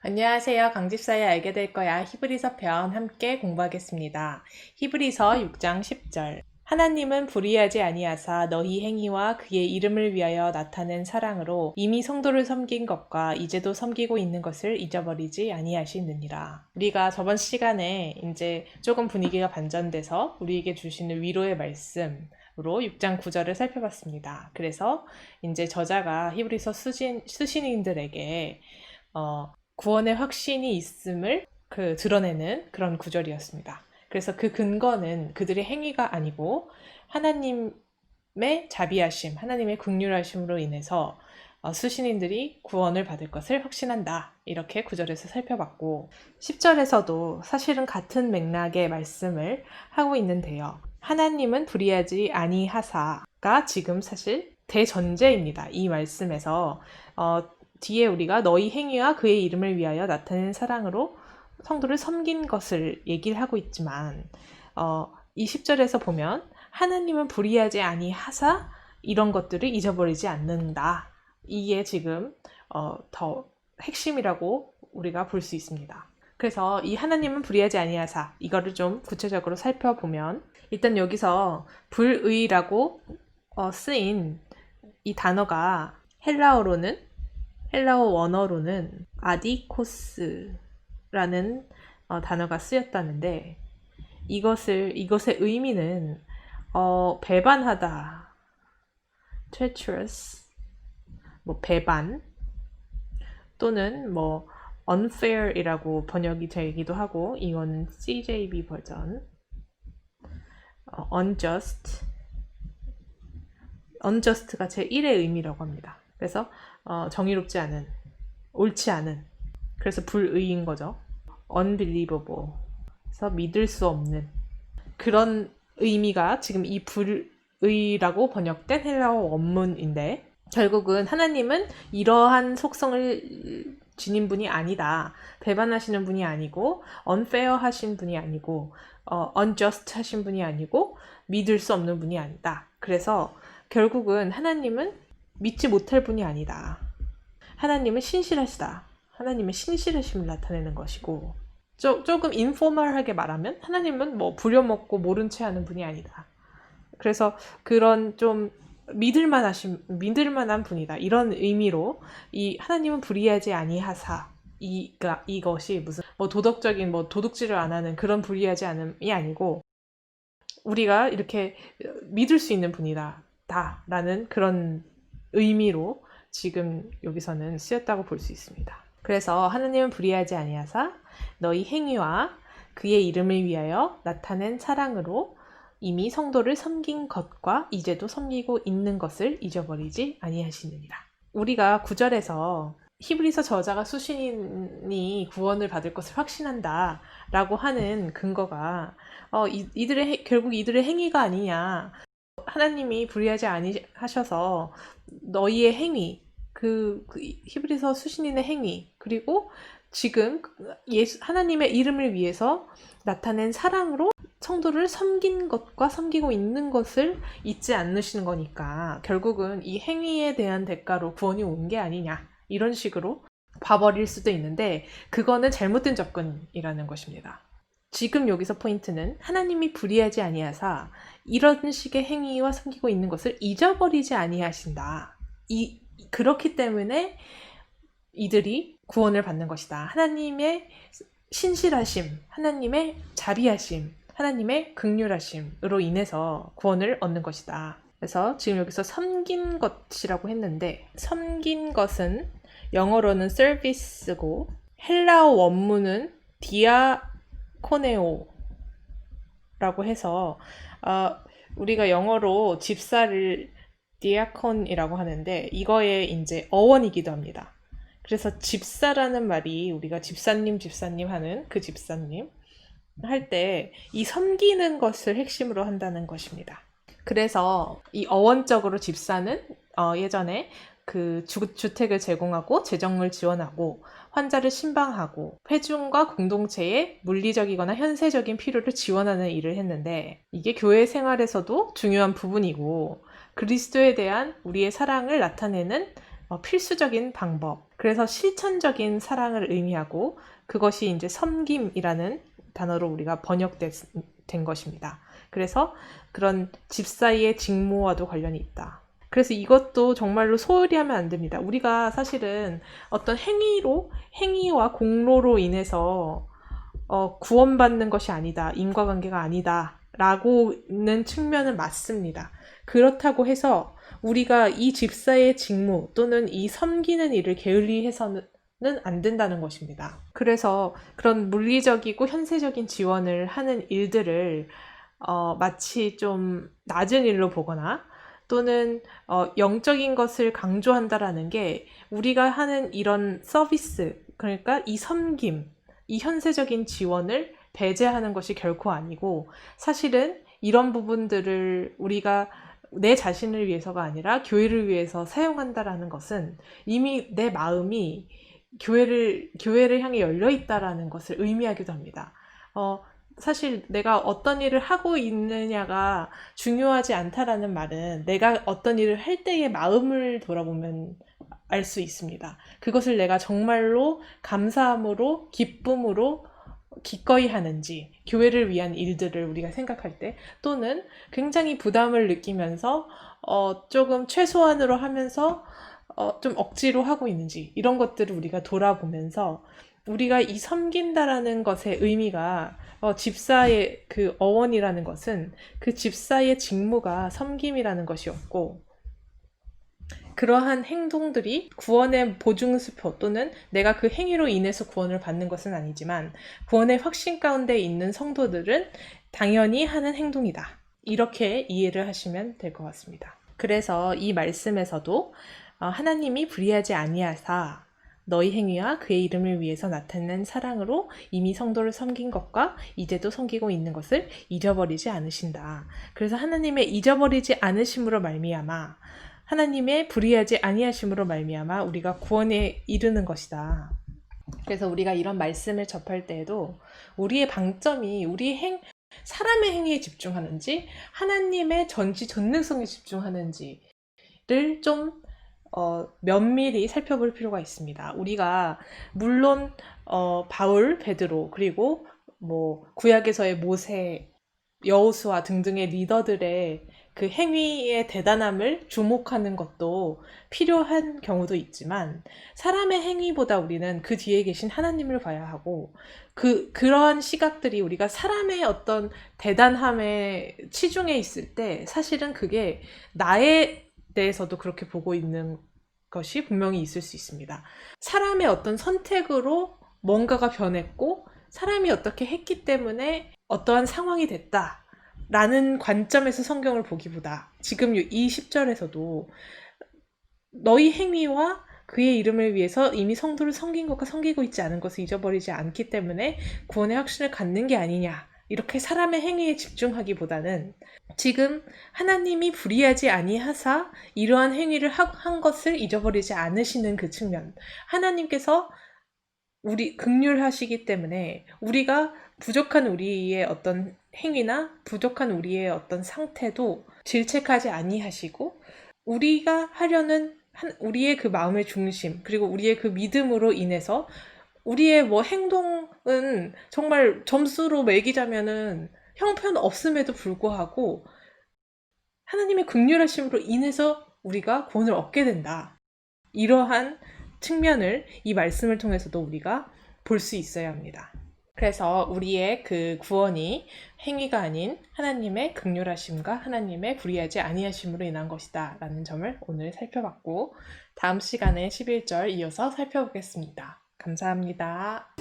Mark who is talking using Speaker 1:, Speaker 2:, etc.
Speaker 1: 안녕하세요. 강집사에 알게 될 거야. 히브리서 편 함께 공부하겠습니다. 히브리서 6장 10절. 하나님은 불의하지 아니하사 너희 행위와 그의 이름을 위하여 나타낸 사랑으로 이미 성도를 섬긴 것과 이제도 섬기고 있는 것을 잊어버리지 아니하시느니라. 우리가 저번 시간에 이제 조금 분위기가 반전돼서 우리에게 주시는 위로의 말씀으로 6장 9절을 살펴봤습니다. 그래서 이제 저자가 히브리서 수신인들에게 구원의 확신이 있음을 드러내는 그런 구절이었습니다. 그래서 그 근거는 그들의 행위가 아니고 하나님의 자비하심, 하나님의 긍휼하심으로 인해서 수신인들이 구원을 받을 것을 확신한다. 이렇게 구절에서 살펴봤고 10절에서도 사실은 같은 맥락의 말씀을 하고 있는데요. 하나님은 불의하지 아니하사가 지금 사실 대전제입니다. 이 말씀에서 뒤에 우리가 너희 행위와 그의 이름을 위하여 나타낸 사랑으로 성도를 섬긴 것을 얘기를 하고 있지만 이 10절에서 보면 하나님은 불의하지 아니하사 이런 것들을 잊어버리지 않는다. 이게 지금 더 핵심이라고 우리가 볼 수 있습니다. 그래서 이 하나님은 불의하지 아니하사 이거를 좀 구체적으로 살펴보면 일단 여기서 불의라고 쓰인 이 단어가 헬라어 원어로는 아디코스라는 단어가 쓰였다는데 이것의 의미는 배반하다, treacherous, 배반 또는 unfair이라고 번역이 되기도 하고 이거는 CJB 버전 unjust가 제1의 의미라고 합니다. 그래서 정의롭지 않은, 옳지 않은, 그래서 불의인 거죠. unbelievable, 그래서 믿을 수 없는 그런 의미가 지금 이 불의라고 번역된 헬라어 원문인데 결국은 하나님은 이러한 속성을 지닌 분이 아니다. 배반하시는 분이 아니고 unfair 하신 분이 아니고 unjust 하신 분이 아니고 믿을 수 없는 분이 아니다. 그래서 결국은 하나님은 믿지 못할 분이 아니다. 하나님은 신실하시다. 하나님의 신실하심을 나타내는 것이고 조금 인포멀하게 말하면 하나님은 부려먹고 모른 채 하는 분이 아니다. 그래서 그런 좀 믿을 만한 분이다. 이런 의미로 이 하나님은 불의하지 아니하사 이것이 무슨 도덕적인 도둑질을 안 하는 그런 불의하지 않음이 아니고 우리가 이렇게 믿을 수 있는 분이다. 라는 그런 의미로 지금 여기서는 쓰였다고 볼 수 있습니다. 그래서 하나님은 불의하지 아니하사 너희 행위와 그의 이름을 위하여 나타낸 사랑으로 이미 성도를 섬긴 것과 이제도 섬기고 있는 것을 잊어버리지 아니하시느니라. 우리가 9절에서 히브리서 저자가 수신인이 구원을 받을 것을 확신한다 라고 하는 근거가 결국 이들의 행위가 아니냐. 하나님이 불의하지 아니하셔서 너희의 행위, 그 히브리서 수신인의 행위, 그리고 지금 하나님의 이름을 위해서 나타낸 사랑으로 성도를 섬긴 것과 섬기고 있는 것을 잊지 않으시는 거니까 결국은 이 행위에 대한 대가로 구원이 온 게 아니냐 이런 식으로 봐버릴 수도 있는데 그거는 잘못된 접근이라는 것입니다. 지금 여기서 포인트는 하나님이 불의하지 아니하사 이런 식의 행위와 섬기고 있는 것을 잊어버리지 아니하신다. 그렇기 때문에 이들이 구원을 받는 것이다. 하나님의 신실하심, 하나님의 자비하심, 하나님의 긍휼하심으로 인해서 구원을 얻는 것이다. 그래서 지금 여기서 섬긴 것이라고 했는데 섬긴 것은 영어로는 service고 헬라어 원문은 디아코네오라고 해서 우리가 영어로 집사를 디아콘이라고 하는데 이거의 이제 어원이기도 합니다. 그래서 집사라는 말이 우리가 집사님 하는 그 집사님 할 때 이 섬기는 것을 핵심으로 한다는 것입니다. 그래서 이 어원적으로 집사는 예전에 그 주택을 제공하고 재정을 지원하고 환자를 신방하고 회중과 공동체의 물리적이거나 현세적인 필요를 지원하는 일을 했는데 이게 교회 생활에서도 중요한 부분이고 그리스도에 대한 우리의 사랑을 나타내는 필수적인 방법 그래서 실천적인 사랑을 의미하고 그것이 이제 섬김이라는 단어로 우리가 번역된 것입니다. 그래서 그런 집사의 직무와도 관련이 있다. 그래서 이것도 정말로 소홀히 하면 안 됩니다. 우리가 사실은 어떤 행위와 공로로 인해서 구원받는 것이 아니다. 인과관계가 아니다. 라고는 측면은 맞습니다. 그렇다고 해서 우리가 이 집사의 직무 또는 이 섬기는 일을 게을리해서는 안 된다는 것입니다. 그래서 그런 물리적이고 현세적인 지원을 하는 일들을 마치 좀 낮은 일로 보거나 또는 영적인 것을 강조한다라는 게 우리가 하는 이런 서비스, 그러니까 이 섬김, 이 현세적인 지원을 배제하는 것이 결코 아니고 사실은 이런 부분들을 우리가 내 자신을 위해서가 아니라 교회를 위해서 사용한다라는 것은 이미 내 마음이 교회를 향해 열려 있다라는 것을 의미하기도 합니다. 사실 내가 어떤 일을 하고 있느냐가 중요하지 않다라는 말은 내가 어떤 일을 할 때의 마음을 돌아보면 알 수 있습니다. 그것을 내가 정말로 감사함으로, 기쁨으로 기꺼이 하는지, 교회를 위한 일들을 우리가 생각할 때, 또는 굉장히 부담을 느끼면서 조금 최소한으로 하면서 좀 억지로 하고 있는지, 이런 것들을 우리가 돌아보면서 우리가 이 섬긴다라는 것의 의미가 집사의 그 어원이라는 것은 그 집사의 직무가 섬김이라는 것이었고, 그러한 행동들이 구원의 보증수표 또는 내가 그 행위로 인해서 구원을 받는 것은 아니지만 구원의 확신 가운데 있는 성도들은 당연히 하는 행동이다. 이렇게 이해를 하시면 될 것 같습니다. 그래서 이 말씀에서도 하나님이 불의하지 아니하사 너희 행위와 그의 이름을 위해서 나타낸 사랑으로 이미 성도를 섬긴 것과 이제도 섬기고 있는 것을 잊어버리지 않으신다. 그래서 하나님의 잊어버리지 않으심으로 말미암아 하나님의 불의하지 아니하심으로 말미암아 우리가 구원에 이르는 것이다. 그래서 우리가 이런 말씀을 접할 때에도 우리의 방점이 사람의 행위에 집중하는지 하나님의 전지전능성에 집중하는지를 좀 면밀히 살펴볼 필요가 있습니다. 우리가 물론 바울, 베드로 그리고 구약에서의 모세, 여호수아 등등의 리더들의 그 행위의 대단함을 주목하는 것도 필요한 경우도 있지만 사람의 행위보다 우리는 그 뒤에 계신 하나님을 봐야 하고 그러한 시각들이 우리가 사람의 어떤 대단함에 치중해 있을 때 사실은 그게 나에 대해서도 그렇게 보고 있는 것이 분명히 있을 수 있습니다. 사람의 어떤 선택으로 뭔가가 변했고 사람이 어떻게 했기 때문에 어떠한 상황이 됐다 라는 관점에서 성경을 보기보다 지금 이 10절에서도 너희 행위와 그의 이름을 위해서 이미 성도를 섬긴 것과 섬기고 있지 않은 것을 잊어버리지 않기 때문에 구원의 확신을 갖는 게 아니냐 이렇게 사람의 행위에 집중하기보다는 지금 하나님이 불의하지 아니하사 이러한 행위를 한 것을 잊어버리지 않으시는 그 측면 하나님께서 우리 긍휼하시기 때문에 우리가 부족한 우리의 어떤 행위나 부족한 우리의 어떤 상태도 질책하지 아니하시고 우리가 하려는 우리의 그 마음의 중심 그리고 우리의 그 믿음으로 인해서 우리의 행동은 정말 점수로 매기자면은 형편없음에도 불구하고 하나님의 긍휼하심으로 인해서 우리가 구원을 얻게 된다. 이러한 측면을 이 말씀을 통해서도 우리가 볼 수 있어야 합니다. 그래서 우리의 그 구원이 행위가 아닌 하나님의 긍휼하심과 하나님의 불의하지 아니하심으로 인한 것이다 라는 점을 오늘 살펴봤고 다음 시간에 11절 이어서 살펴보겠습니다. 감사합니다.